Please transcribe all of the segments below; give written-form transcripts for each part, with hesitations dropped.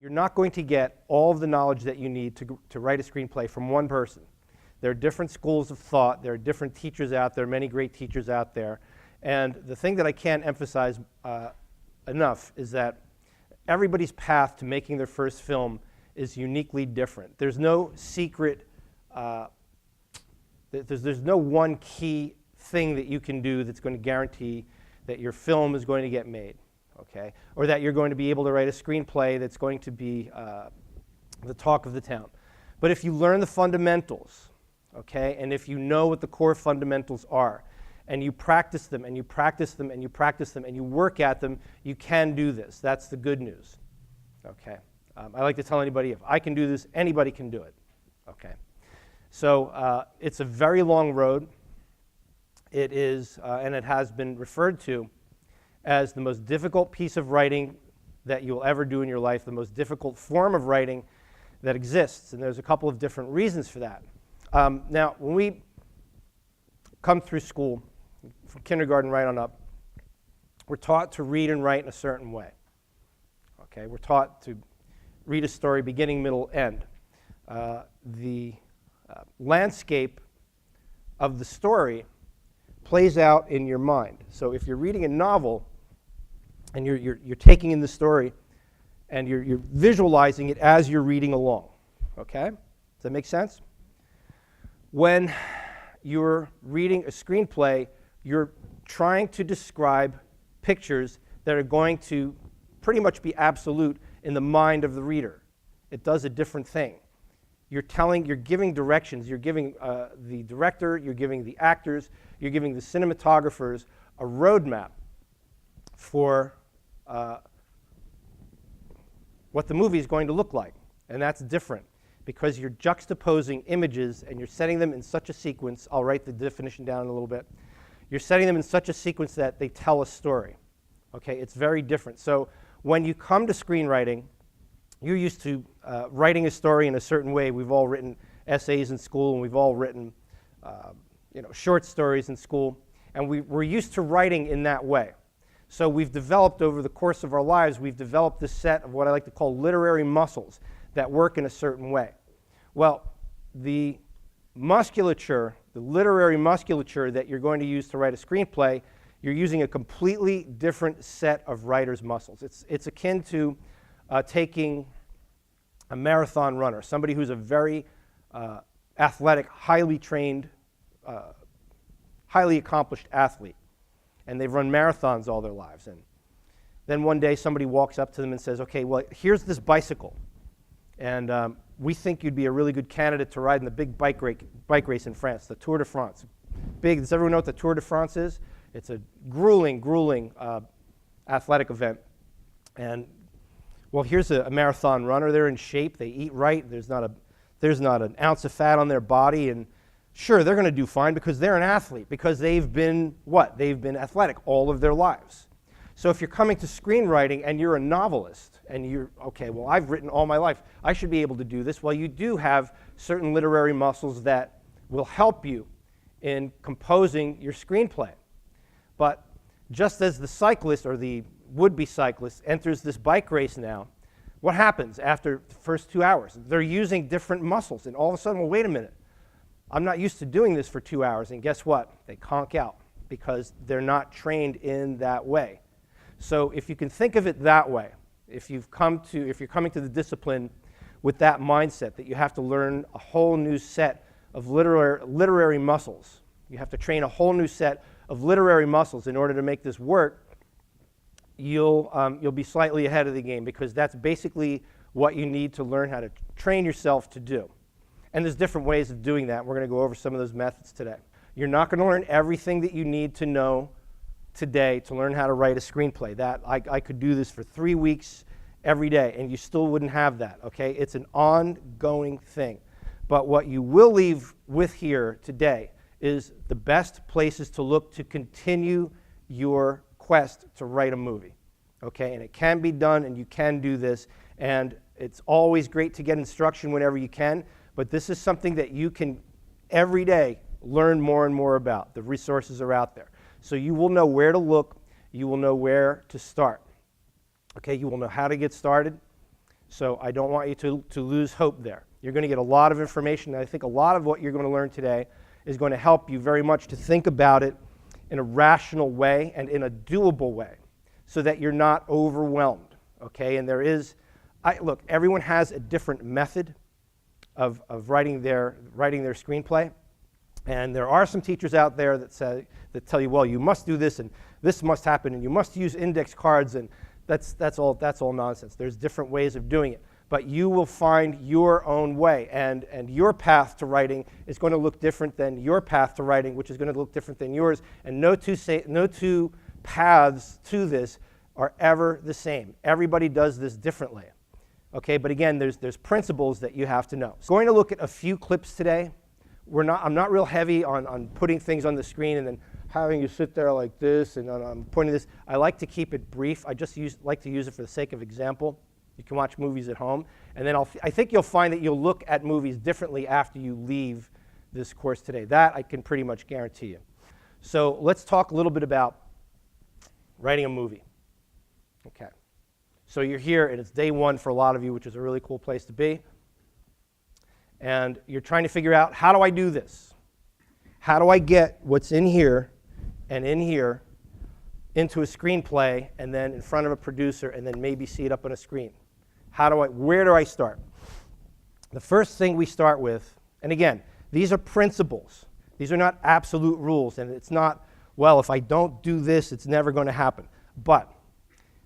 You're not going to get all of the knowledge that you need to write a screenplay from one person. There are different schools of thought. There are different teachers out there, many great teachers out there. And the thing that I can't emphasize enough is that everybody's path to making their first film is uniquely different. There's no secret, there's no one key thing that you can do that's going to guarantee that your film is going to get made, okay? Or that you're going to be able to write a screenplay that's going to be the talk of the town. But if you learn the fundamentals, okay, and if you know what the core fundamentals are, and you practice them, and you practice them, and you practice them, and you work at them, you can do this. That's the good news, okay? I like to tell anybody, if I can do this, anybody can do it, okay? So it's a very long road. It is, and it has been referred to as the most difficult piece of writing that you will ever do in your life, the most difficult form of writing that exists, and there's a couple of different reasons for that. Now, when we come through school, from kindergarten right on up, we're taught to read and write in a certain way. Okay, we're taught to read a story beginning, middle, end. The landscape of the story plays out in your mind. So if you're reading a novel and you're taking in the story and you're visualizing it as you're reading along, okay? Does that make sense? When you're reading a screenplay, you're trying to describe pictures that are going to pretty much be absolute in the mind of the reader. It does a different thing. You're giving directions, you're giving the director, you're giving the actors, you're giving the cinematographers a roadmap for what the movie is going to look like. And that's different because you're juxtaposing images and you're setting them in such a sequence. I'll write the definition down in a little bit. You're setting them in such a sequence that they tell a story. Okay, it's very different. So when you come to screenwriting, you're used to writing a story in a certain way. We've all written essays in school, and we've all written short stories in school, and we're used to writing in that way. So we've developed, over the course of our lives, we've developed this set of what I like to call literary muscles that work in a certain way. Well, the musculature, the literary musculature that you're going to use to write a screenplay, you're using a completely different set of writer's muscles. It's akin to taking a marathon runner, somebody who's a very athletic, highly trained, highly accomplished athlete, and they've run marathons all their lives. And then one day somebody walks up to them and says, okay, well, here's this bicycle, and we think you'd be a really good candidate to ride in the big bike race in France, the Tour de France. Big. Does everyone know what the Tour de France is? It's a grueling athletic event. And well, here's a marathon runner. They're in shape. They eat right. There's not an ounce of fat on their body. And sure, they're going to do fine because they're an athlete, because they've been what? They've been athletic all of their lives. So if you're coming to screenwriting and you're a novelist and you're, okay, well, I've written all my life, I should be able to do this. Well, you do have certain literary muscles that will help you in composing your screenplay. But just as the cyclist or the would-be cyclist enters this bike race now, what happens after the first 2 hours? They're using different muscles, and all of a sudden, well, wait a minute. I'm not used to doing this for 2 hours, and guess what? They conk out because they're not trained in that way. So if you can think of it that way, if you're coming to the discipline with that mindset that you have to learn a whole new set of literary muscles, you have to train a whole new set of literary muscles in order to make this work, you'll be slightly ahead of the game, because that's basically what you need to learn how to train yourself to do. And there's different ways of doing that. We're going to go over some of those methods today. You're not going to learn everything that you need to know today to learn how to write a screenplay. That I could do this for 3 weeks every day, and you still wouldn't have that, okay? It's an ongoing thing. But what you will leave with here today is the best places to look to continue your quest to write a movie, okay? And it can be done, and you can do this, and it's always great to get instruction whenever you can, but this is something that you can every day learn more and more about. The resources are out there. So you will know where to look, you will know where to start. Okay, you will know how to get started. So I don't want you to lose hope there. You're going to get a lot of information, and I think a lot of what you're going to learn today is going to help you very much to think about it in a rational way and in a doable way so that you're not overwhelmed, okay? And there is, look, everyone has a different method of writing their screenplay, and there are some teachers out there that tell you, well, you must do this and this must happen and you must use index cards, and that's all nonsense. There's different ways of doing it, but you will find your own way, and your path to writing is going to look different than your path to writing, which is going to look different than yours, and no two paths to this are ever the same. Everybody does this differently, okay? But again, there's principles that you have to know. So we're going to look at a few clips today. I'm not real heavy on putting things on the screen and then having you sit there like this and I'm pointing this. I like to keep it brief. I just like to use it for the sake of example. You can watch movies at home, and then I think you'll find that you'll look at movies differently after you leave this course today. That I can pretty much guarantee you. So let's talk a little bit about writing a movie. Okay. So you're here, and it's day one for a lot of you, which is a really cool place to be. And you're trying to figure out, how do I do this? How do I get what's in here and in here into a screenplay and then in front of a producer and then maybe see it up on a screen? Where do I start? The first thing we start with, and again, these are principles. These are not absolute rules, and it's not, well, if I don't do this, it's never going to happen. But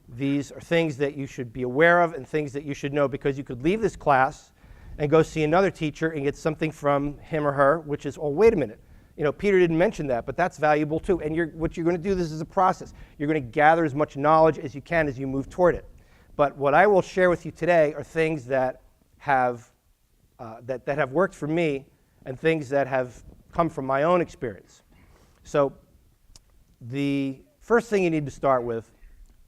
these are things that you should be aware of and things that you should know, because you could leave this class and go see another teacher and get something from him or her, which is, oh, wait a minute. Peter didn't mention that, but that's valuable too. And what you're going to do, this is a process. You're going to gather as much knowledge as you can as you move toward it. But what I will share with you today are things that have worked for me and things that have come from my own experience. So the first thing you need to start with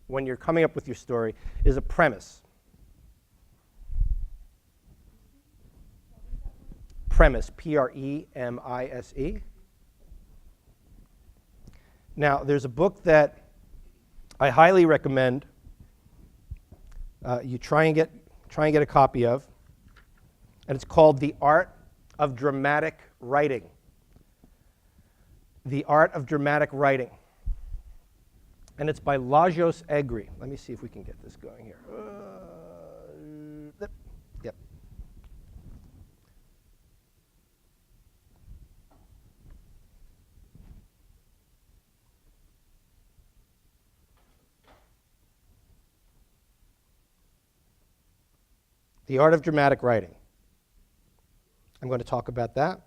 when you're coming up with your story is a premise. Premise, P-R-E-M-I-S-E. Now, there's a book that I highly recommend you try and get a copy of, and it's called The Art of Dramatic Writing. The Art of Dramatic Writing. And it's by Lajos Egri. Let me see if we can get this going here. Yep. The Art of Dramatic Writing. I'm going to talk about that.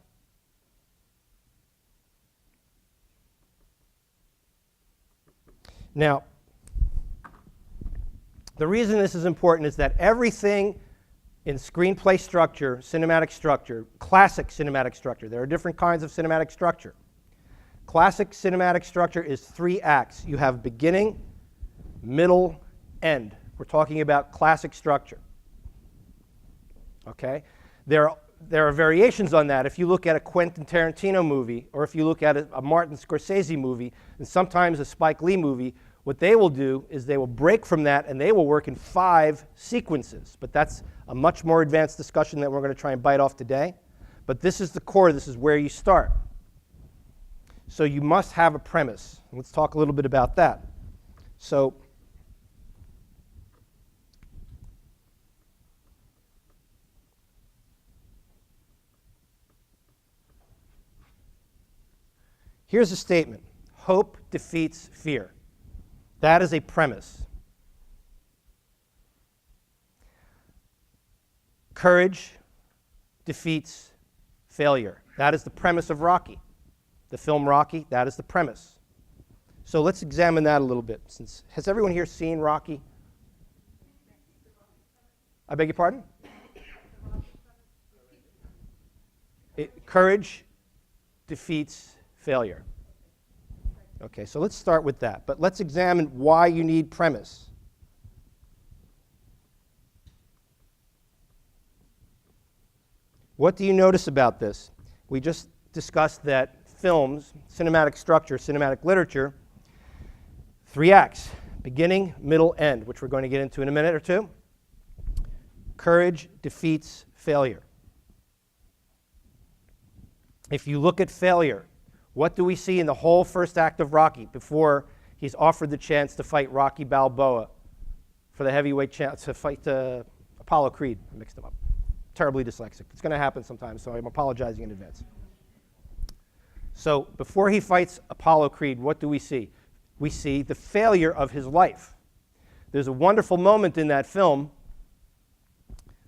Now, the reason this is important is that everything in screenplay structure, cinematic structure, classic cinematic structure, there are different kinds of cinematic structure. Classic cinematic structure is 3 acts. You have beginning, middle, end. We're talking about classic structure. Okay? There are variations on that. If you look at a Quentin Tarantino movie, or if you look at a Martin Scorsese movie, and sometimes a Spike Lee movie, what they will do is they will break from that and they will work in 5 sequences. But that's a much more advanced discussion that we're going to try and bite off today. But this is the core. This is where you start. So you must have a premise. Let's talk a little bit about that. So here's a statement. Hope defeats fear. That is a premise. Courage defeats failure. That is the premise of Rocky. The film Rocky, that is the premise. So let's examine that a little bit. Has everyone here seen Rocky? I beg your pardon? Courage defeats failure. Okay, so let's start with that. But let's examine why you need premise. What do you notice about this? We just discussed that films, cinematic structure, cinematic literature, 3 acts, beginning, middle, end, which we're going to get into in a minute or two. Courage defeats failure. If you look at failure, what do we see in the whole first act of Rocky before he's offered the chance to fight Rocky Balboa for the heavyweight chance to fight Apollo Creed? I mixed them up. Terribly dyslexic. It's going to happen sometimes, so I'm apologizing in advance. So before he fights Apollo Creed, what do we see? We see the failure of his life. There's a wonderful moment in that film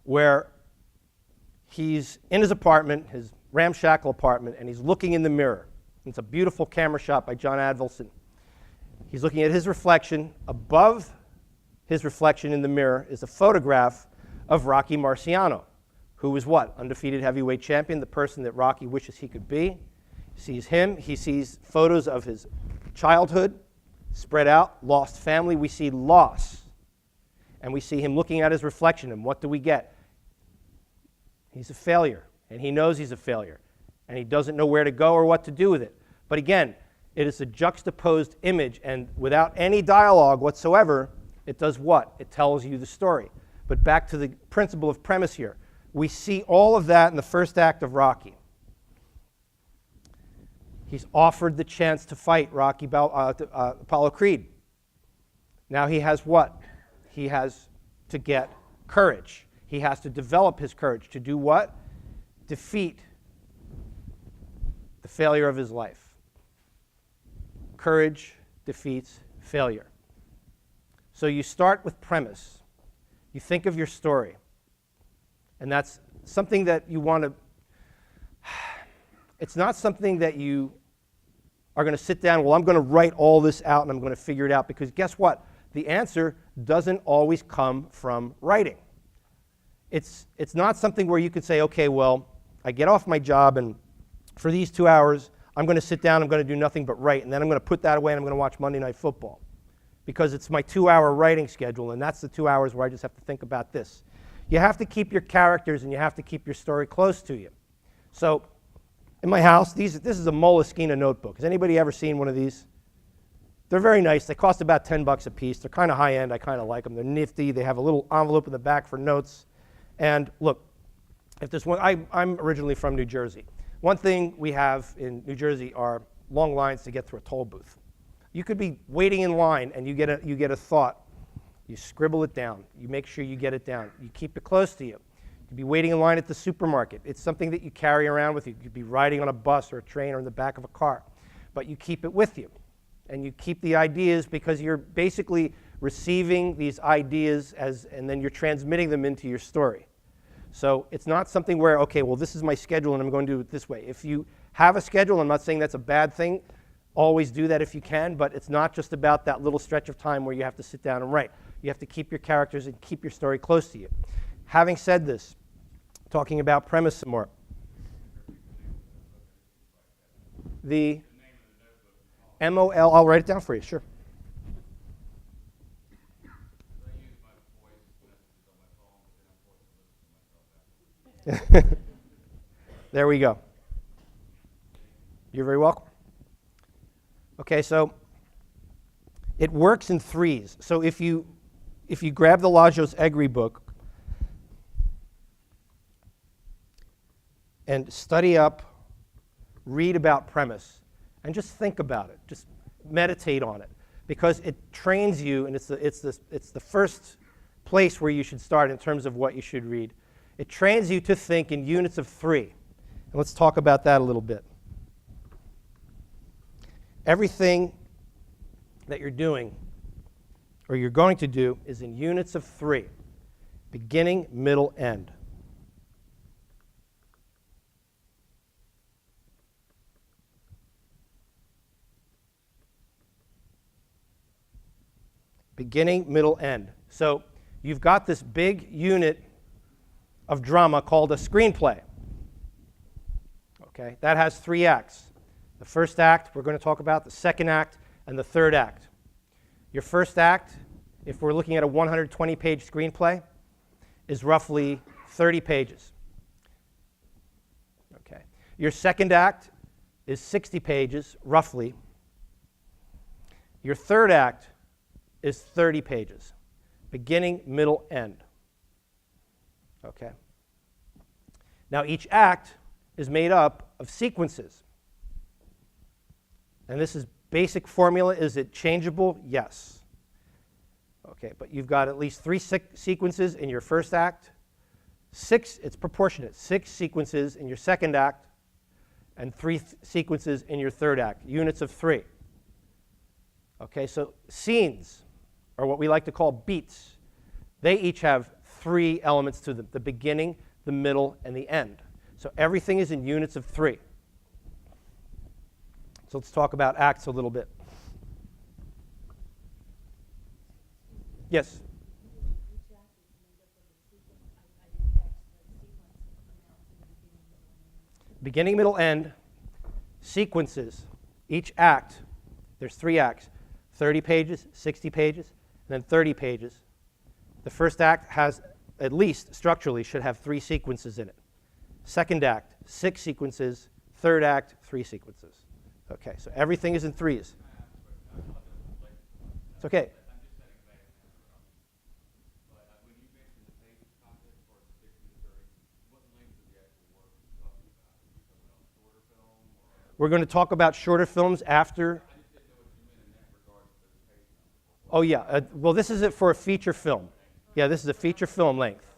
where he's in his apartment, his ramshackle apartment, and he's looking in the mirror. It's a beautiful camera shot by John Avildsen. He's looking at his reflection. Above his reflection in the mirror is a photograph of Rocky Marciano, who was what? Undefeated heavyweight champion, the person that Rocky wishes he could be. He sees him. He sees photos of his childhood, spread out, lost family. We see loss. And we see him looking at his reflection, and what do we get? He's a failure, and he knows he's a failure, and he doesn't know where to go or what to do with it. But again, it is a juxtaposed image, and without any dialogue whatsoever, it does what? It tells you the story. But back to the principle of premise here. We see all of that in the first act of Rocky. He's offered the chance to fight Apollo Creed. Now he has what? He has to get courage. He has to develop his courage to do what? Defeat the failure of his life. Courage defeats failure. So you start with premise. You think of your story. And that's something that you want to... It's not something that you are going to sit down, well, I'm going to write all this out and I'm going to figure it out, because guess what? The answer doesn't always come from writing. It's not something where you could say, okay, well, I get off my job and for these 2 hours, I'm going to sit down, I'm going to do nothing but write, and then I'm going to put that away and I'm going to watch Monday Night Football, because it's my 2-hour writing schedule, and that's the 2 hours where I just have to think about this. You have to keep your characters and you have to keep your story close to you. So in my house, this is a Moleskine notebook. Has anybody ever seen one of these? They're very nice. They cost about $10 a piece. They're kind of high-end. I kind of like them. They're nifty. They have a little envelope in the back for notes. And look, if there's one, I'm originally from New Jersey. One thing we have in New Jersey are long lines to get through a toll booth. You could be waiting in line and you get a thought. You scribble it down. You make sure you get it down. You keep it close to you. You could be waiting in line at the supermarket. It's something that you carry around with you. You could be riding on a bus or a train or in the back of a car. But you keep it with you. And you keep the ideas, because you're basically receiving these ideas and then you're transmitting them into your story. So it's not something where, okay, well, this is my schedule and I'm going to do it this way. If you have a schedule, I'm not saying that's a bad thing. Always do that if you can, but it's not just about that little stretch of time where you have to sit down and write. You have to keep your characters and keep your story close to you. Having said this, talking about premise some more. The MOL, I'll write it down for you, sure. There we go. You're very welcome. Okay, so it works in threes. So if you grab the Lajos Egri book and study up, read about premise, and just think about it, just meditate on it, because it trains you, and it's the first place where you should start in terms of what you should read. It trains you to think in units of 3. And let's talk about that a little bit. Everything that you're doing or you're going to do is in units of 3, beginning, middle, end. Beginning, middle, end. So you've got this big unit of drama called a screenplay. Okay, that has 3 acts. The first act we're going to talk about, the second act, and the third act. Your first act, if we're looking at a 120-page screenplay, is roughly 30 pages. Okay. Your second act is 60 pages, roughly. Your third act is 30 pages, beginning, middle, end. Okay? Now, each act is made up of sequences. And this is basic formula. Is it changeable? Yes. Okay, but you've got at least 3 sequences in your first act. 6, it's proportionate. 6 sequences in your second act, and 3 sequences in your third act, units of 3. Okay, so scenes are what we like to call beats. They each have 3 elements to them: the beginning, the middle, and the end. So everything is in units of 3. So let's talk about acts a little bit. Yes? Beginning, middle, end, sequences. Each act, there's 3 acts, 30 pages, 60 pages, and then 30 pages. The first act has, at least structurally, should have 3 sequences in it. Second act, 6 sequences. Third act, 3 sequences. Okay, so everything is in 3s. It's okay. We're going to talk about shorter films after. Oh, yeah. Well, this is it for a feature film. Yeah, this is a feature film length.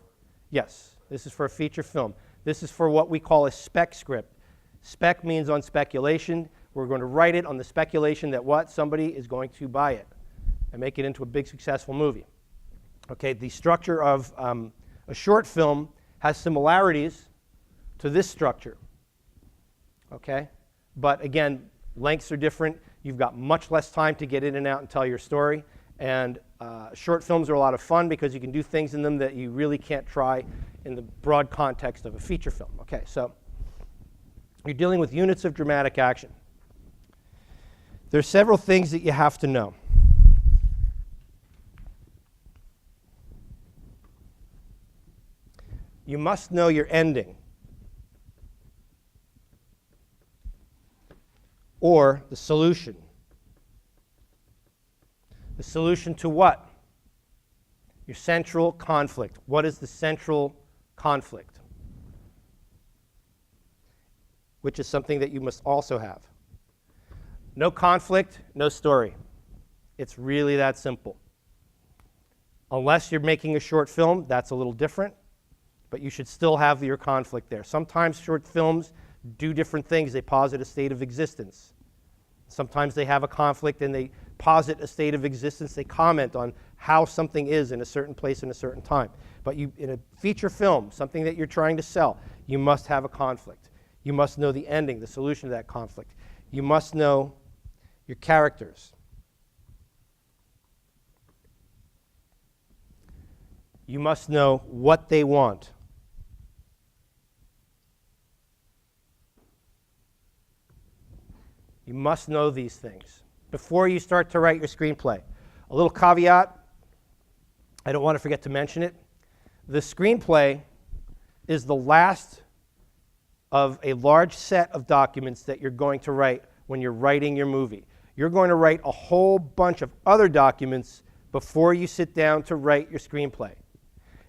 Yes, this is for a feature film. This is for what we call a spec script. Spec means on speculation. We're going to write it on the speculation that what? Somebody is going to buy it and make it into a big successful movie. Okay, the structure of a short film has similarities to this structure. Okay? But again, lengths are different. You've got much less time to get in and out and tell your story. And short films are a lot of fun because you can do things in them that you really can't try in the broad context of a feature film. Okay, so you're dealing with units of dramatic action. There's several things that you have to know. You must know your ending, or the solution. The solution to what? Your central conflict. What is the central conflict? Which is something that you must also have. No conflict, no story. It's really that simple. Unless you're making a short film, that's a little different, but you should still have your conflict there. Sometimes short films do different things. They posit a state of existence. Sometimes they have a conflict and they posit a state of existence. They comment on how something is in a certain place in a certain time. But you, in a feature film, something that you're trying to sell, you must have a conflict. You must know the ending, the solution to that conflict. You must know your characters. You must know what they want. You must know these things before you start to write your screenplay. A little caveat, I don't want to forget to mention it. The screenplay is the last of a large set of documents that you're going to write when you're writing your movie. You're going to write a whole bunch of other documents before you sit down to write your screenplay.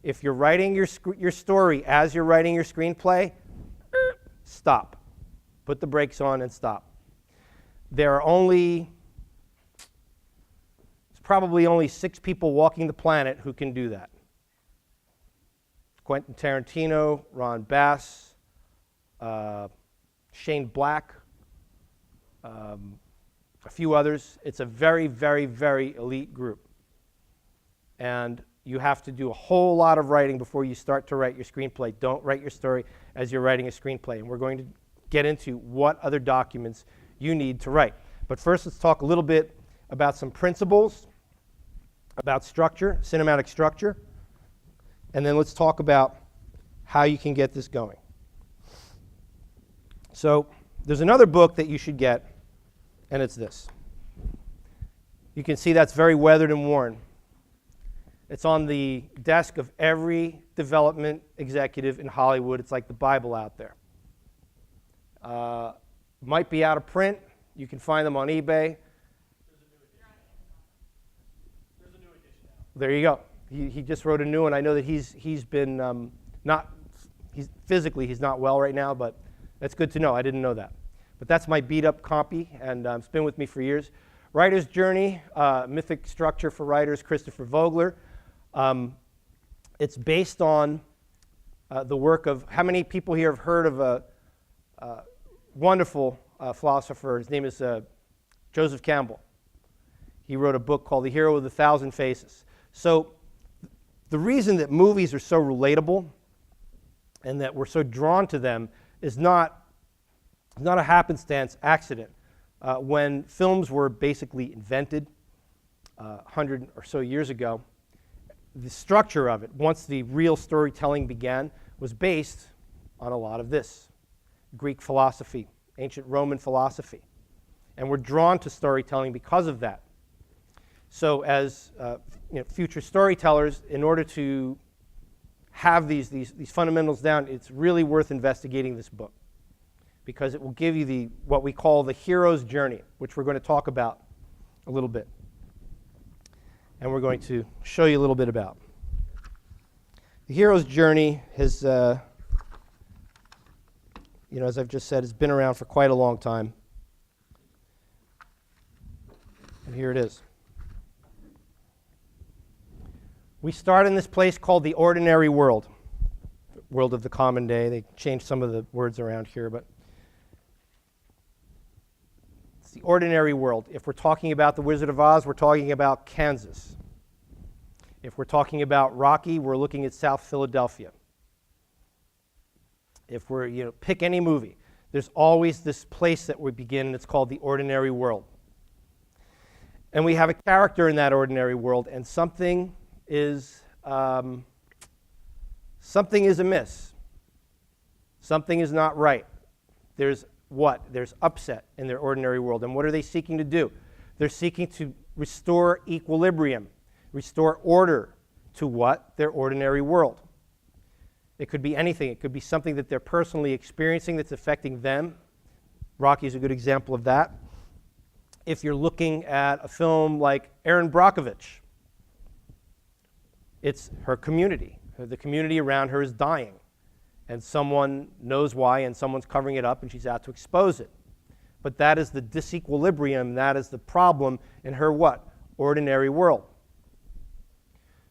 If you're writing your story as you're writing your screenplay, stop. Put the brakes on and stop. There's probably only 6 people walking the planet who can do that. Quentin Tarantino, Ron Bass, Shane Black, a few others. It's a very, very, very elite group. And you have to do a whole lot of writing before you start to write your screenplay. Don't write your story as you're writing a screenplay. And we're going to get into what other documents you need to write. But first, let's talk a little bit about some principles, about structure, cinematic structure, and then let's talk about how you can get this going. So there's another book that you should get, and it's this. You can see that's very weathered and worn. It's on the desk of every development executive in Hollywood. It's like the Bible out there. Might be out of print. You can find them on eBay. There's a new edition now. There you go. He just wrote a new one. I know that he's been Physically, he's not well right now, but that's good to know. I didn't know that. But that's my beat-up copy, and it's been with me for years. Writer's Journey, mythic structure for writers, Christopher Vogler. It's based on the work of, how many people here have heard of a wonderful philosopher? His name is Joseph Campbell. He wrote a book called The Hero with a Thousand Faces. So the reason that movies are so relatable and that we're so drawn to them is not a happenstance accident. When films were basically invented 100 or so years ago, the structure of it, once the real storytelling began, was based on a lot of this. Greek philosophy, ancient Roman philosophy. And we're drawn to storytelling because of that. So as future storytellers, in order to have these fundamentals down, it's really worth investigating this book, because it will give you what we call the hero's journey, which we're going to talk about a little bit. And we're going to show you a little bit about. The hero's journey has, as I've just said, has been around for quite a long time. And here it is. We start in this place called the ordinary world, the world of the common day. They changed some of the words around here, but it's the ordinary world. If we're talking about The Wizard of Oz, we're talking about Kansas. If we're talking about Rocky, we're looking at South Philadelphia. If we're, pick any movie, there's always this place that we begin, and it's called the ordinary world. And we have a character in that ordinary world, and something is amiss. Something is not right. There's what? There's upset in their ordinary world. And what are they seeking to do? They're seeking to restore equilibrium, restore order to what? Their ordinary world. It could be anything. It could be something that they're personally experiencing that's affecting them. Rocky's a good example of that. If you're looking at a film like Erin Brockovich, it's her community. The community around her is dying. And someone knows why, and someone's covering it up, and she's out to expose it. But that is the disequilibrium, that is the problem in her what? Ordinary world.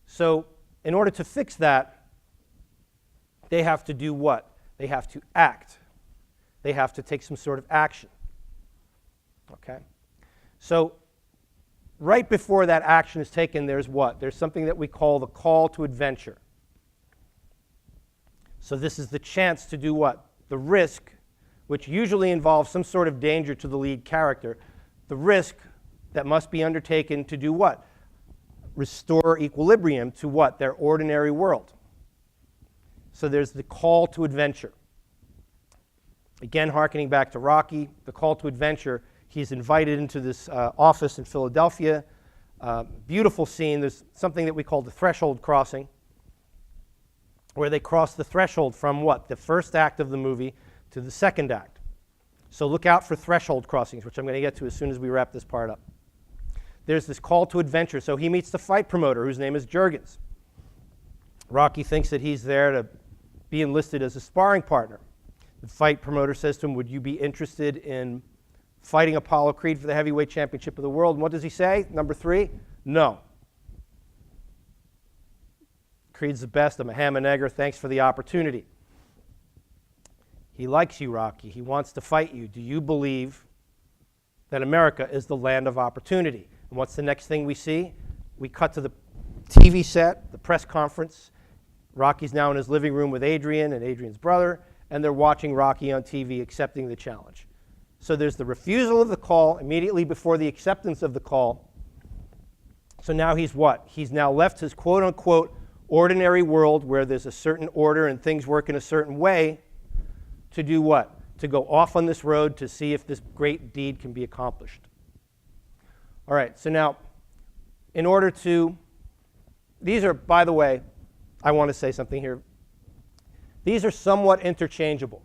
So in order to fix that, they have to do what? They have to act. They have to take some sort of action. Okay? So right before that action is taken, there's what? There's something that we call the call to adventure. So this is the chance to do what? The risk, which usually involves some sort of danger to the lead character, the risk that must be undertaken to do what? Restore equilibrium to what? Their ordinary world. So there's the call to adventure. Again, hearkening back to Rocky, the call to adventure, he's invited into this office in Philadelphia. Beautiful scene. There's something that we call the threshold crossing, where they cross the threshold from what? The first act of the movie to the second act. So look out for threshold crossings, which I'm going to get to as soon as we wrap this part up. There's this call to adventure. So he meets the fight promoter, whose name is Juergens. Rocky thinks that he's there to be enlisted as a sparring partner. The fight promoter says to him, would you be interested in fighting Apollo Creed for the heavyweight championship of the world? And what does he say? Number 3, no. Creed's the best. I'm a ham and egger. Thanks for the opportunity. He likes you, Rocky. He wants to fight you. Do you believe that America is the land of opportunity? And what's the next thing we see? We cut to the TV set, the press conference. Rocky's now in his living room with Adrian and Adrian's brother, and they're watching Rocky on TV accepting the challenge. So there's the refusal of the call immediately before the acceptance of the call. So now he's what? He's now left his quote-unquote ordinary world where there's a certain order and things work in a certain way to do what? To go off on this road to see if this great deed can be accomplished. All right, so now, in order to, these are, by the way, I want to say something here. These are somewhat interchangeable.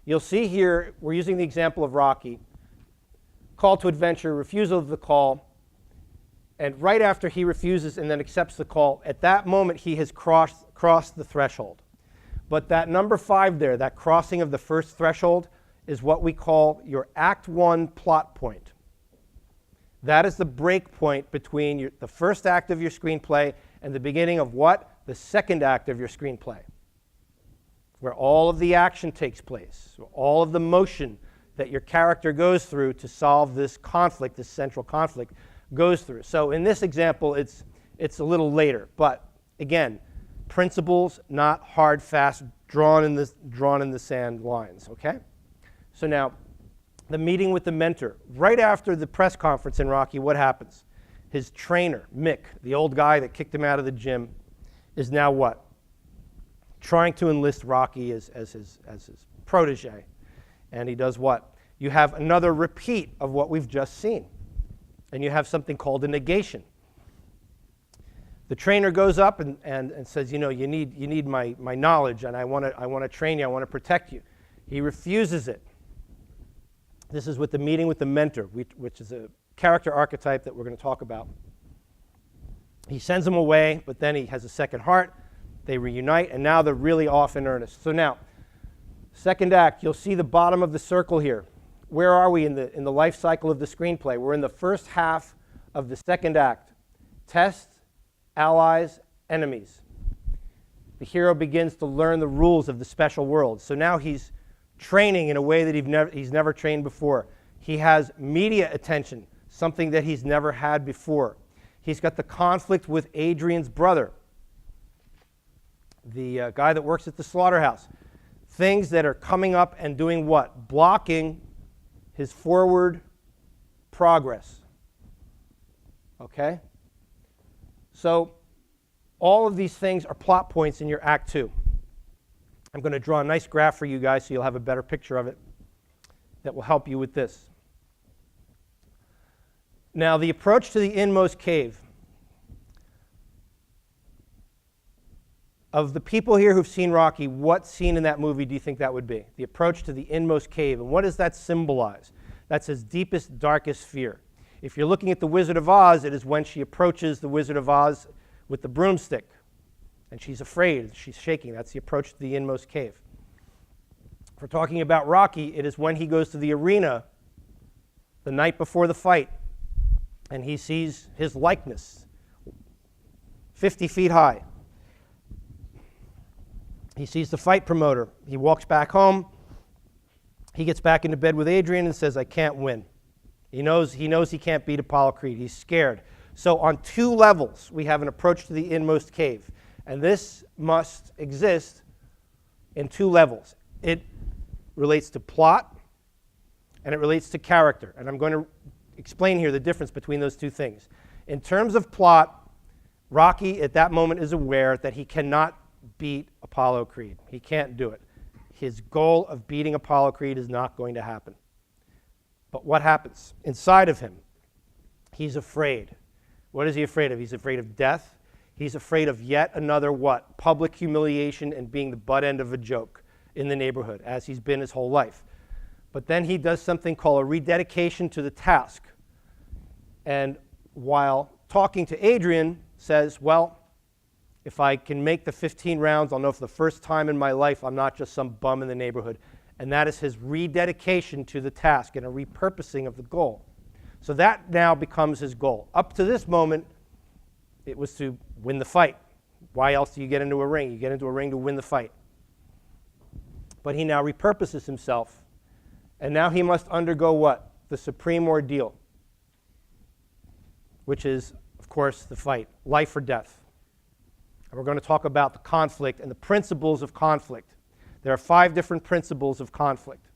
You'll see here, we're using the example of Rocky. Call to adventure, refusal of the call. And right after he refuses and then accepts the call, at that moment he has crossed the threshold. But that number 5 there, that crossing of the first threshold, is what we call your Act 1 plot point. That is the break point between the first act of your screenplay and the beginning of what? The second act of your screenplay, where all of the action takes place, all of the motion that your character goes through to solve this conflict, this central conflict, goes through. So in this example, it's a little later, but again, principles, not hard, fast, drawn in the sand lines, okay? So now, the meeting with the mentor. Right after the press conference in Rocky, what happens? His trainer, Mick, the old guy that kicked him out of the gym, is now what? Trying to enlist Rocky as his protege. And he does what? You have another repeat of what we've just seen. And you have something called a negation. The trainer goes up and says, you know, you need my knowledge, and I want to train you, I want to protect you. He refuses it. This is with the meeting with the mentor, which is a character archetype that we're going to talk about. He sends him away, but then he has a second heart. They reunite, and now they're really off in earnest. So now, second act, you'll see the bottom of the circle here. Where are we in the life cycle of the screenplay? We're in the first half of the second act. Test, allies, enemies. The hero begins to learn the rules of the special world. So now he's training in a way that he's never trained before. He has media attention, something that he's never had before. He's got the conflict with Adrian's brother, the guy that works at the slaughterhouse. Things that are coming up and doing what? Blocking his forward progress. Okay? So all of these things are plot points in your Act 2. I'm going to draw a nice graph for you guys so you'll have a better picture of it that will help you with this. Now, the approach to the inmost cave. Of the people here who've seen Rocky, what scene in that movie do you think that would be? The approach to the inmost cave. And what does that symbolize? That's his deepest, darkest fear. If you're looking at The Wizard of Oz, it is when she approaches the Wizard of Oz with the broomstick. And she's afraid, she's shaking. That's the approach to the inmost cave. If we're talking about Rocky, it is when he goes to the arena the night before the fight and he sees his likeness 50 feet high. He sees the fight promoter. He walks back home. He gets back into bed with Adrian and says, I can't win. He knows he can't beat Apollo Creed. He's scared. So on 2 levels, we have an approach to the inmost cave. And this must exist in 2 levels. It relates to plot and it relates to character. And I'm going to explain here the difference between those 2 things. In terms of plot, Rocky at that moment is aware that he cannot beat Apollo Creed. He can't do it. His goal of beating Apollo Creed is not going to happen. But what happens? Inside of him, he's afraid. What is he afraid of? He's afraid of death. He's afraid of yet another what? Public humiliation and being the butt end of a joke in the neighborhood, as he's been his whole life. But then he does something called a rededication to the task. And while talking to Adrian, says, well, if I can make the 15 rounds, I'll know for the first time in my life I'm not just some bum in the neighborhood. And that is his rededication to the task and a repurposing of the goal. So that now becomes his goal. Up to this moment, it was to win the fight. Why else do you get into a ring? You get into a ring to win the fight. But he now repurposes himself, and now he must undergo what? The supreme ordeal, which is, of course, the fight, life or death. And we're going to talk about the conflict and the principles of conflict. There are 5 different principles of conflict.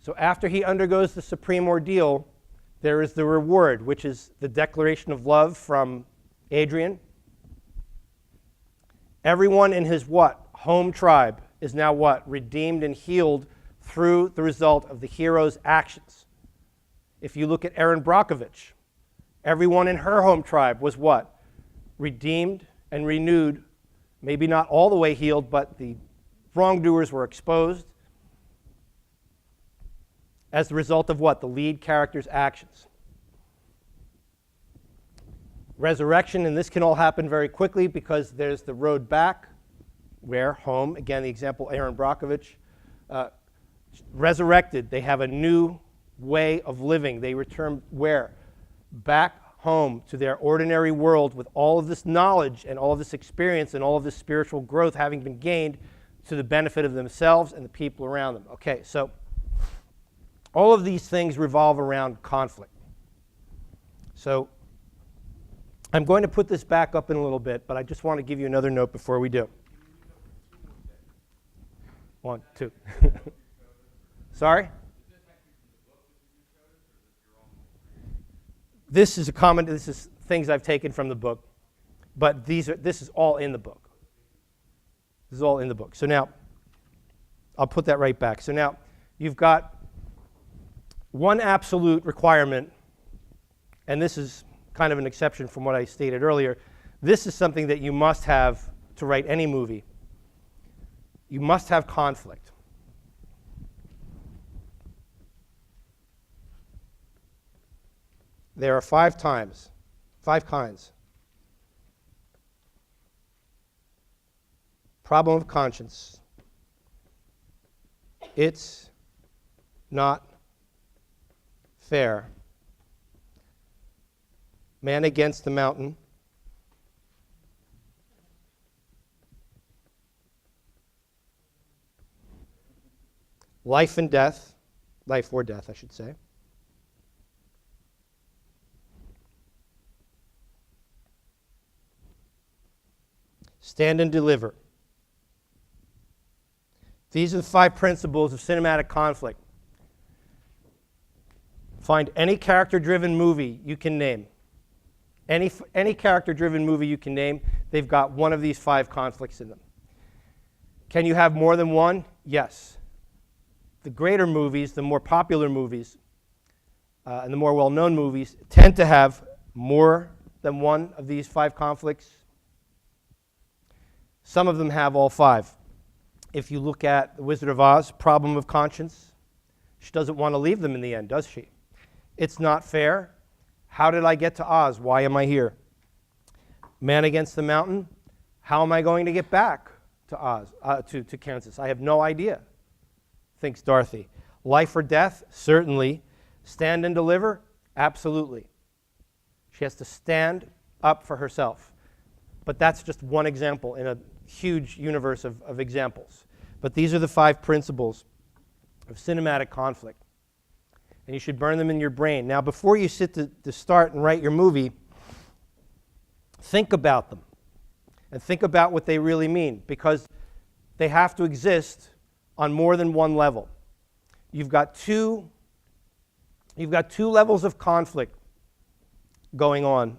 So after he undergoes the supreme ordeal, there is the reward, which is the declaration of love from Adrian. Everyone in his what? Home tribe is now what? Redeemed and healed through the result of the hero's actions. If you look at Erin Brockovich, everyone in her home tribe was what? Redeemed and renewed, maybe not all the way healed, but the wrongdoers were exposed as the result of what? The lead character's actions. Resurrection, and this can all happen very quickly because there's the road back. Where? Home. Again, the example, Aaron Brockovich. Resurrected. They have a new way of living. They return where? Back home to their ordinary world with all of this knowledge and all of this experience and all of this spiritual growth having been gained to the benefit of themselves and the people around them. Okay, so all of these things revolve around conflict. So I'm going to put this back up in a little bit, but I just want to give you another note before we do. 1, 2. Sorry? This is things I've taken from the book, but this is all in the book. This is all in the book. So now, I'll put that right back. So now, you've got one absolute requirement, and this is kind of an exception from what I stated earlier. This is something that you must have to write any movie. You must have conflict. There are 5 kinds. Problem of conscience. It's not fair. Man against the mountain. Life and death. Life or death, I should say. Stand and deliver. These are the 5 principles of cinematic conflict. Find any character-driven movie you can name. Any character-driven movie you can name, they've got one of these 5 conflicts in them. Can you have more than one? Yes. The greater movies, the more popular movies, and the more well-known movies tend to have more than one of these 5 conflicts. Some of them have all 5. If you look at The Wizard of Oz, problem of conscience, she doesn't want to leave them in the end, does she? It's not fair. How did I get to Oz? Why am I here? Man against the mountain, how am I going to get back to Oz, to Kansas? I have no idea, thinks Dorothy. Life or death? Certainly. Stand and deliver? Absolutely. She has to stand up for herself. But that's just one example in a huge universe of examples. But these are the 5 principles of cinematic conflict. And you should burn them in your brain. Now, before you sit to start and write your movie, think about them. And think about what they really mean, because they have to exist on more than one level. You've got two levels of conflict going on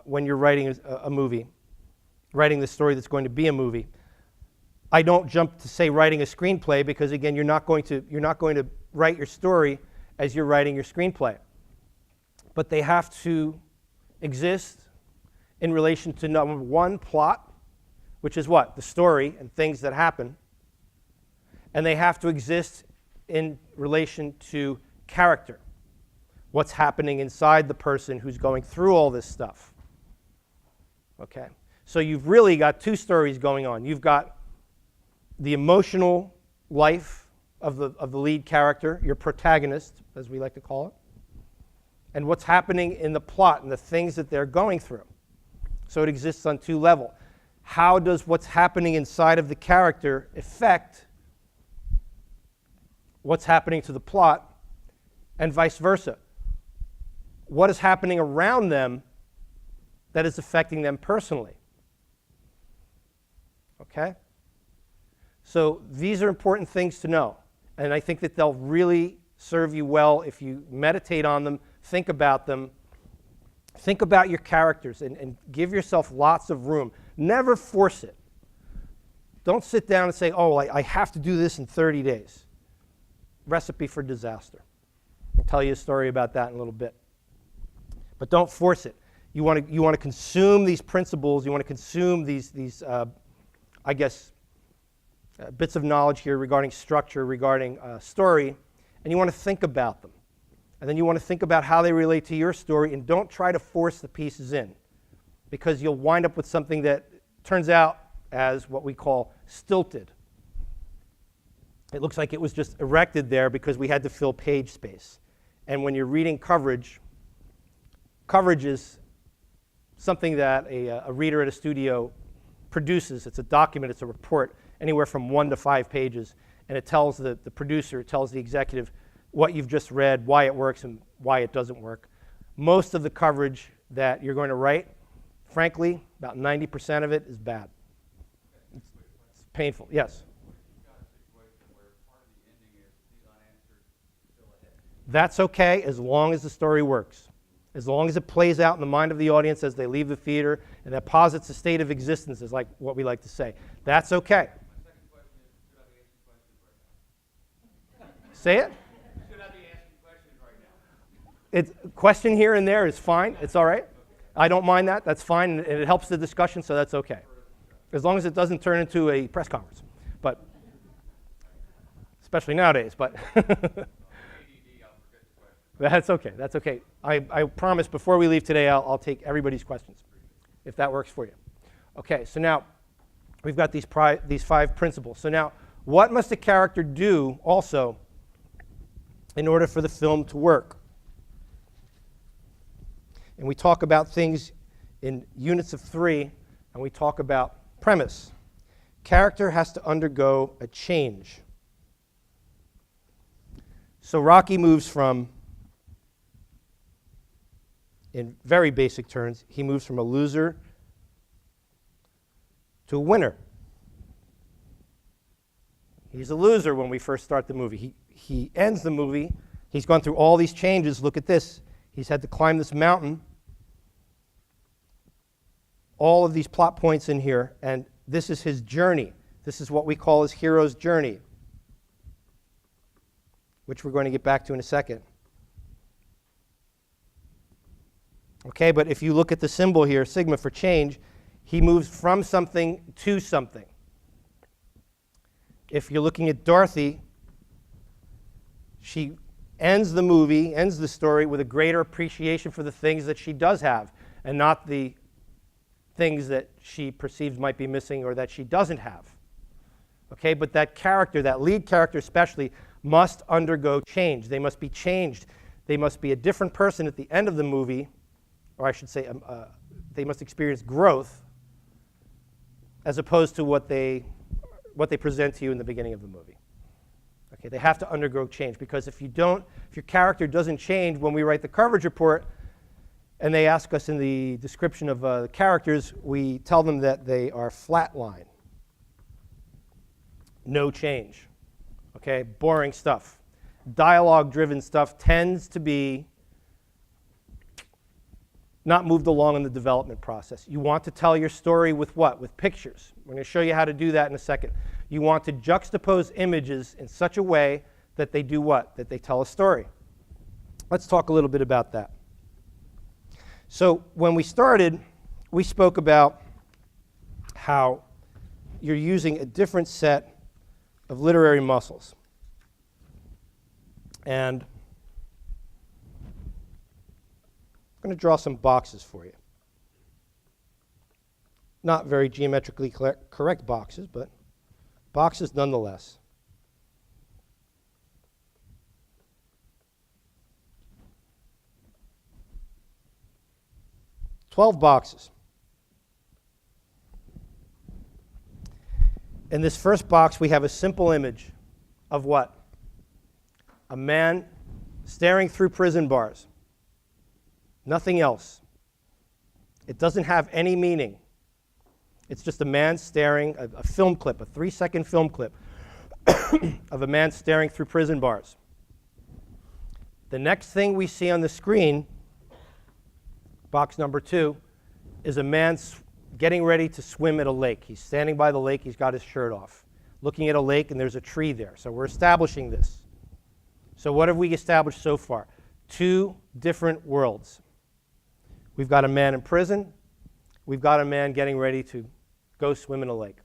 when you're writing a movie. Writing the story that's going to be a movie. I don't jump to say writing a screenplay because, again, you're not going to write your story as you're writing your screenplay. But they have to exist in relation to number 1, plot, which is what? The story and things that happen. And they have to exist in relation to character. What's happening inside the person who's going through all this stuff. Okay? So you've really got 2 stories going on. You've got the emotional life of the lead character, your protagonist, as we like to call it, and what's happening in the plot and the things that they're going through. So it exists on 2 levels. How does what's happening inside of the character affect what's happening to the plot, and vice versa? What is happening around them that is affecting them personally? Okay? So these are important things to know. And I think that they'll really serve you well if you meditate on them, think about them, think about your characters, and give yourself lots of room. Never force it. Don't sit down and say, oh, I have to do this in 30 days. Recipe for disaster. I'll tell you a story about that in a little bit. But don't force it. You want to consume these principles. You want to consume these bits of knowledge here regarding structure, regarding story, and you want to think about them. And then you want to think about how they relate to your story, and don't try to force the pieces in, because you'll wind up with something that turns out as what we call stilted. It looks like it was just erected there because we had to fill page space. And when you're reading coverage, coverage is something that a reader at a studio produces. It's a document, it's a report, anywhere from 1 to 5 pages. And it tells the producer, it tells the executive what you've just read, why it works and why it doesn't work. Most of the coverage that you're going to write, frankly, about 90% of it is bad. It's painful, yes. That's okay as long as the story works. As long as it plays out in the mind of the audience as they leave the theater and that posits a state of existence is like what we like to say. That's okay. My second question is, should I be asking questions right now? Say it. Should I be asking questions right now? It's, question here and there is fine. It's all right. I don't mind that. That's fine. And it helps the discussion, so that's okay. As long as it doesn't turn into a press conference. But especially nowadays. But that's okay. That's okay. I promise before we leave today, I'll take everybody's questions, if that works for you. Okay, so now we've got these 5 principles. So now, what must a character do also in order for the film to work? And we talk about things in units of 3, and we talk about premise. Character has to undergo a change. So Rocky moves from, in very basic terms, he moves from a loser to a winner. He's a loser when we first start the movie. He ends the movie. He's gone through all these changes. Look at this. He's had to climb this mountain. All of these plot points in here, and this is his journey. This is what we call his hero's journey, which we're going to get back to in a second. Okay, but if you look at the symbol here, sigma for change, he moves from something to something. If you're looking at Dorothy, she ends the movie, ends the story with a greater appreciation for the things that she does have and not the things that she perceives might be missing or that she doesn't have. Okay, but that character, that lead character especially, must undergo change. They must be changed. They must be a different person at the end of the movie, or I should say they must experience growth as opposed to what they present to you in the beginning of the movie. Okay, they have to undergo change, because if your character doesn't change when we write the coverage report and they ask us in the description of the characters, we tell them that they are flatline. No change. Okay, boring stuff. Dialogue-driven stuff tends to be not moved along in the development process. You want to tell your story with what? With pictures. We're going to show you how to do that in a second. You want to juxtapose images in such a way that they do what? That they tell a story. Let's talk a little bit about that. So when we started, we spoke about how you're using a different set of literary muscles. And I'm going to draw some boxes for you. Not very geometrically correct boxes, but boxes nonetheless. $12 boxes. In this first box, we have a simple image of what? A man staring through prison bars. Nothing else. It doesn't have any meaning. It's just a man staring, a film clip, a 3-second film clip of a man staring through prison bars. The next thing we see on the screen, box number 2, is a man getting ready to swim at a lake. He's standing by the lake, he's got his shirt off, looking at a lake, and there's a tree there. So we're establishing this. So what have we established so far? 2 different worlds. We've got a man in prison. We've got a man getting ready to go swim in a lake.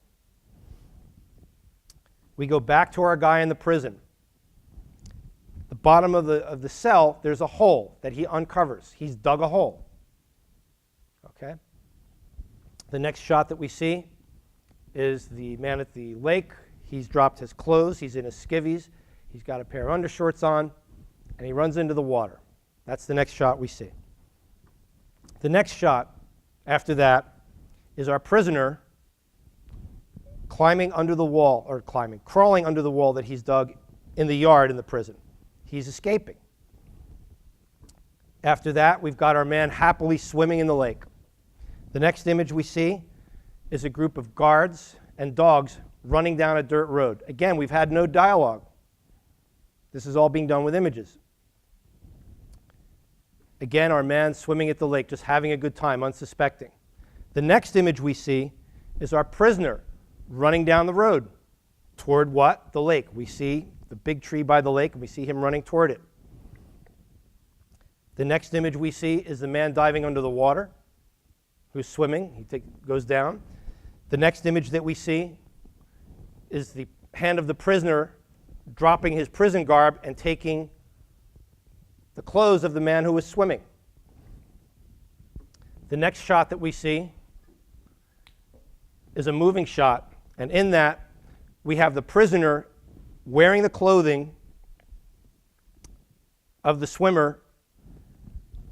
We go back to our guy in the prison. The bottom of the cell, there's a hole that he uncovers. He's dug a hole. Okay? The next shot that we see, is the man at the lake. He's dropped his clothes. He's in his skivvies. He's got a pair of undershorts on, and he runs into the water. That's the next shot we see. The next shot after that is our prisoner crawling under the wall that he's dug in the yard in the prison. He's escaping. After that, we've got our man happily swimming in the lake. The next image we see is a group of guards and dogs running down a dirt road. Again, we've had no dialogue. This is all being done with images. Again, our man swimming at the lake, just having a good time, unsuspecting. The next image we see is our prisoner running down the road toward what? The lake. We see the big tree by the lake, and we see him running toward it. The next image we see is the man diving under the water, who's swimming. He goes down. The next image that we see is the hand of the prisoner dropping his prison garb and taking the clothes of the man who was swimming. The next shot that we see is a moving shot, and in that we have the prisoner wearing the clothing of the swimmer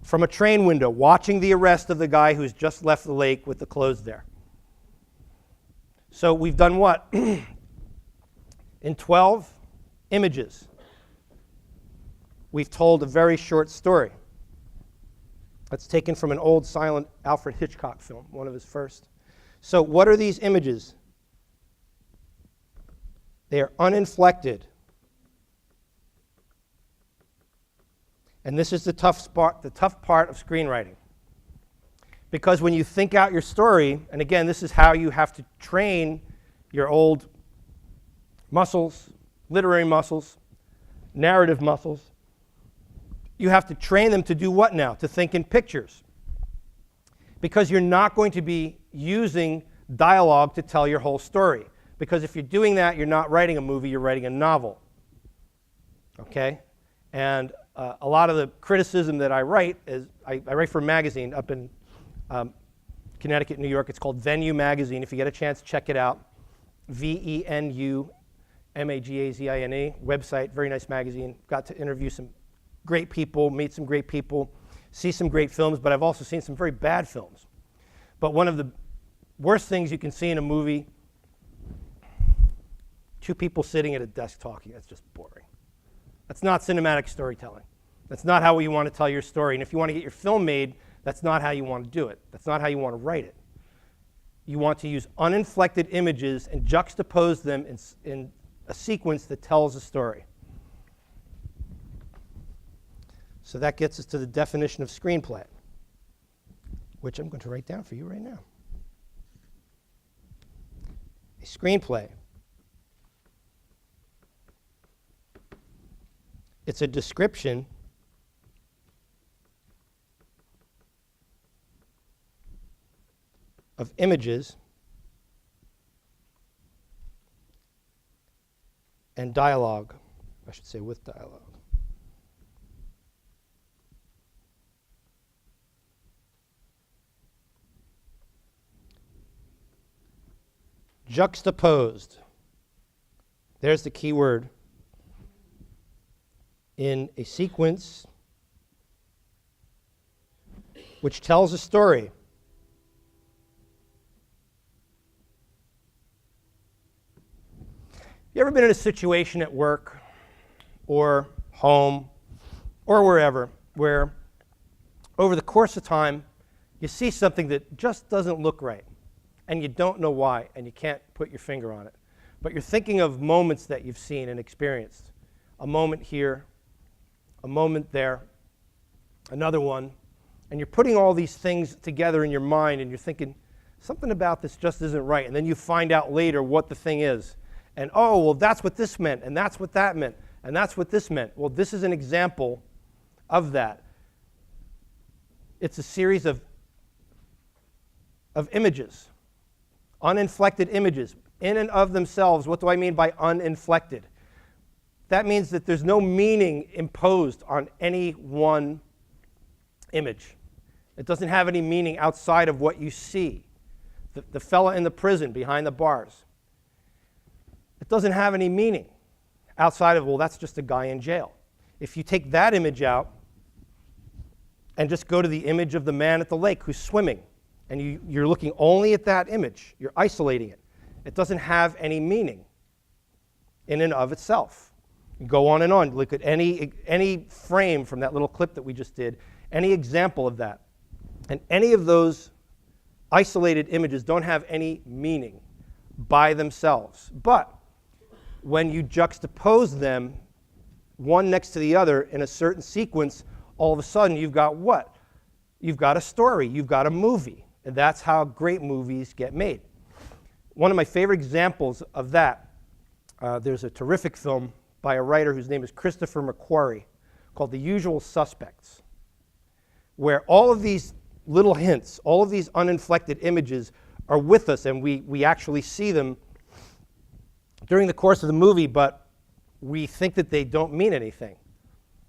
from a train window, watching the arrest of the guy who's just left the lake with the clothes there. So we've done what? In 12 images, we've told a very short story. That's taken from an old silent Alfred Hitchcock film, one of his first. So what are these images? They are uninflected. And this is the tough part of screenwriting. Because when you think out your story, and again, this is how you have to train your old muscles, literary muscles, narrative muscles. You have to train them to do what now? To think in pictures. Because you're not going to be using dialogue to tell your whole story. Because if you're doing that, you're not writing a movie, you're writing a novel. Okay? And a lot of the criticism that I write is, I write for a magazine up in Connecticut, New York. It's called Venue Magazine. If you get a chance, check it out. VENU MAGAZINE website, very nice magazine. Got to interview some great people, meet some great people, see some great films, but I've also seen some very bad films. But one of the worst things you can see in a movie, two people sitting at a desk talking. That's just boring. That's not cinematic storytelling. That's not how you want to tell your story. And if you want to get your film made, that's not how you want to do it. That's not how you want to write it. You want to use uninflected images and juxtapose them in a sequence that tells a story. So that gets us to the definition of screenplay, which I'm going to write down for you right now. A screenplay. It's a description of images and dialogue, I should say with dialogue. Juxtaposed. There's the key word. In a sequence which tells a story. You ever been in a situation at work or home or wherever where over the course of time you see something that just doesn't look right and you don't know why and you can't put your finger on it, but you're thinking of moments that you've seen and experienced. A moment here, a moment there, another one, and you're putting all these things together in your mind and you're thinking, something about this just isn't right, and then you find out later what the thing is. And oh, well, that's what this meant, and that's what that meant, and that's what this meant. Well, this is an example of that. It's a series of images, uninflected images, in and of themselves. What do I mean by uninflected? That means that there's no meaning imposed on any one image. It doesn't have any meaning outside of what you see. the fella in the prison behind the bars. It doesn't have any meaning outside of, well, that's just a guy in jail. If you take that image out and just go to the image of the man at the lake who's swimming, and you're looking only at that image, you're isolating it. It doesn't have any meaning in and of itself. You go on and on. Look at any frame from that little clip that we just did, any example of that. And any of those isolated images don't have any meaning by themselves. But when you juxtapose them one next to the other in a certain sequence, all of a sudden you've got what? You've got a story, you've got a movie. And that's how great movies get made. One of my favorite examples of that, there's a terrific film by a writer whose name is Christopher McQuarrie called The Usual Suspects, where all of these little hints, all of these uninflected images are with us, and we actually see them during the course of the movie, but we think that they don't mean anything.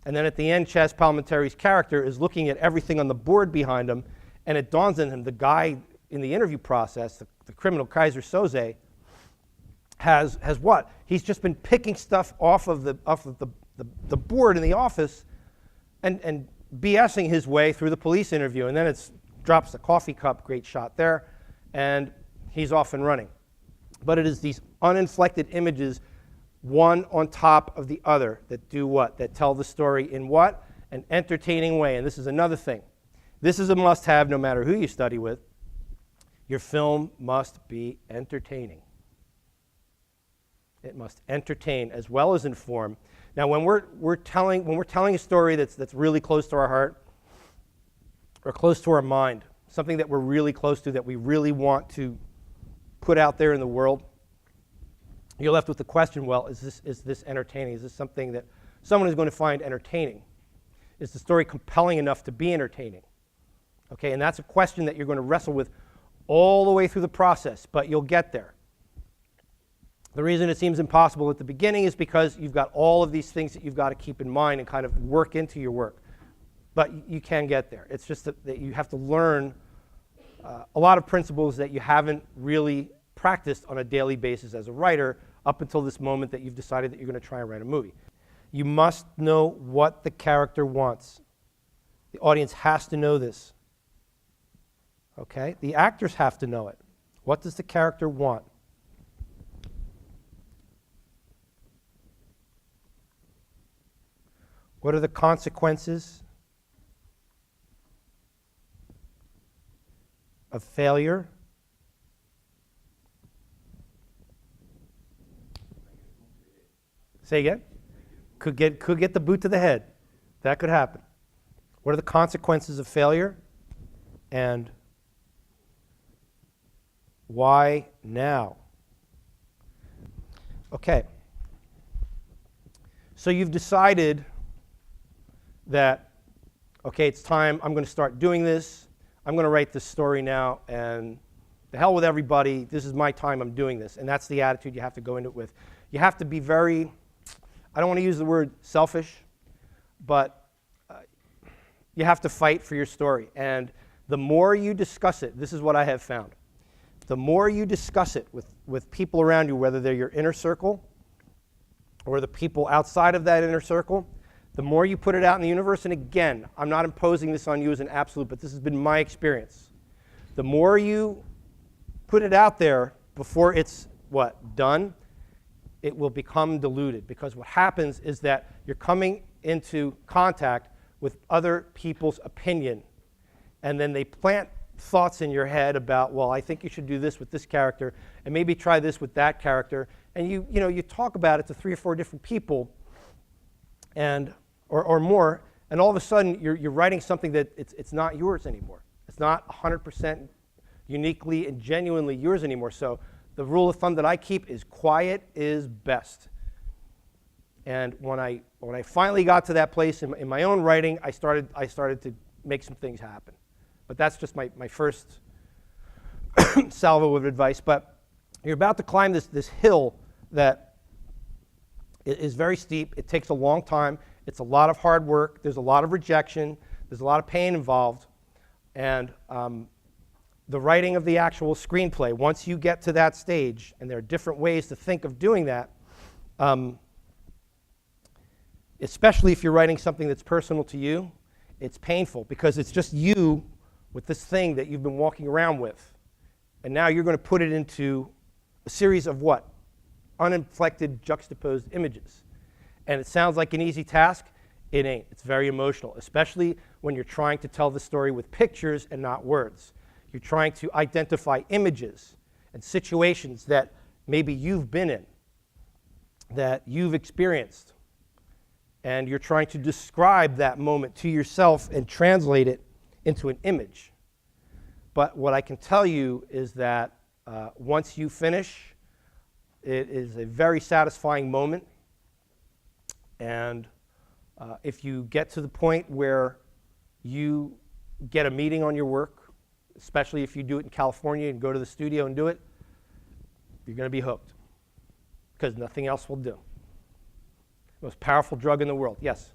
And then at the end, Chaz Palminteri's character is looking at everything on the board behind him, and it dawns on him, the guy in the interview process, the criminal Kaiser Soze, has what? He's just been picking stuff off of the board in the office and BSing his way through the police interview. And then it drops the coffee cup, great shot there, and he's off and running. But it is these uninflected images, one on top of the other, that do what? That tell the story in what? An entertaining way. And this is another thing. This is a must-have no matter who you study with. Your film must be entertaining. It must entertain as well as inform. Now, when we're telling a story that's really close to our heart or close to our mind, something that we're really close to, that we really want to put out there in the world, you're left with the question, well, is this entertaining? Is this something that someone is going to find entertaining? Is the story compelling enough to be entertaining? Okay, and that's a question that you're going to wrestle with all the way through the process, but you'll get there. The reason it seems impossible at the beginning is because you've got all of these things that you've got to keep in mind and kind of work into your work. But you can get there. It's just that you have to learn a lot of principles that you haven't really practiced on a daily basis as a writer up until this moment that you've decided that you're going to try and write a movie. You must know what the character wants. The audience has to know this. Okay? The actors have to know it. What does the character want? What are the consequences of failure? Say again? Could get the boot to the head. That could happen. What are the consequences of failure? And why now? Okay. So you've decided that, okay, it's time, I'm going to start doing this. I'm going to write this story now, and the hell with everybody. This is my time, I'm doing this. And that's the attitude you have to go into it with. You have to be very, I don't want to use the word selfish, but you have to fight for your story. And the more you discuss it, this is what I have found. The more you discuss it with people around you, whether they're your inner circle or the people outside of that inner circle, the more you put it out in the universe, and again, I'm not imposing this on you as an absolute, but this has been my experience. The more you put it out there before it's, done, it will become diluted. Because what happens is that you're coming into contact with other people's opinion, and then they plant thoughts in your head about, well, I think you should do this with this character, and maybe try this with that character, and you talk about it to 3 or 4 different people, and or more, and all of a sudden you're writing something that it's not yours anymore. It's not 100% uniquely and genuinely yours anymore. So the rule of thumb that I keep is quiet is best. And when I finally got to that place in my own writing, I started to make some things happen. But that's just my first salvo of advice. But you're about to climb this hill that is very steep. It takes a long time. It's a lot of hard work. There's a lot of rejection. There's a lot of pain involved. And the writing of the actual screenplay, once you get to that stage, and there are different ways to think of doing that, especially if you're writing something that's personal to you, it's painful because it's just you with this thing that you've been walking around with. And now you're going to put it into a series of what? Uninflected, juxtaposed images. And it sounds like an easy task. It ain't. It's very emotional, especially when you're trying to tell the story with pictures and not words. You're trying to identify images and situations that maybe you've been in, that you've experienced. And you're trying to describe that moment to yourself and translate it into an image. But what I can tell you is that once you finish, it is a very satisfying moment. And if you get to the point where you get a meeting on your work, especially if you do it in California and go to the studio and do it, you're going to be hooked because nothing else will do. Most powerful drug in the world. Yes?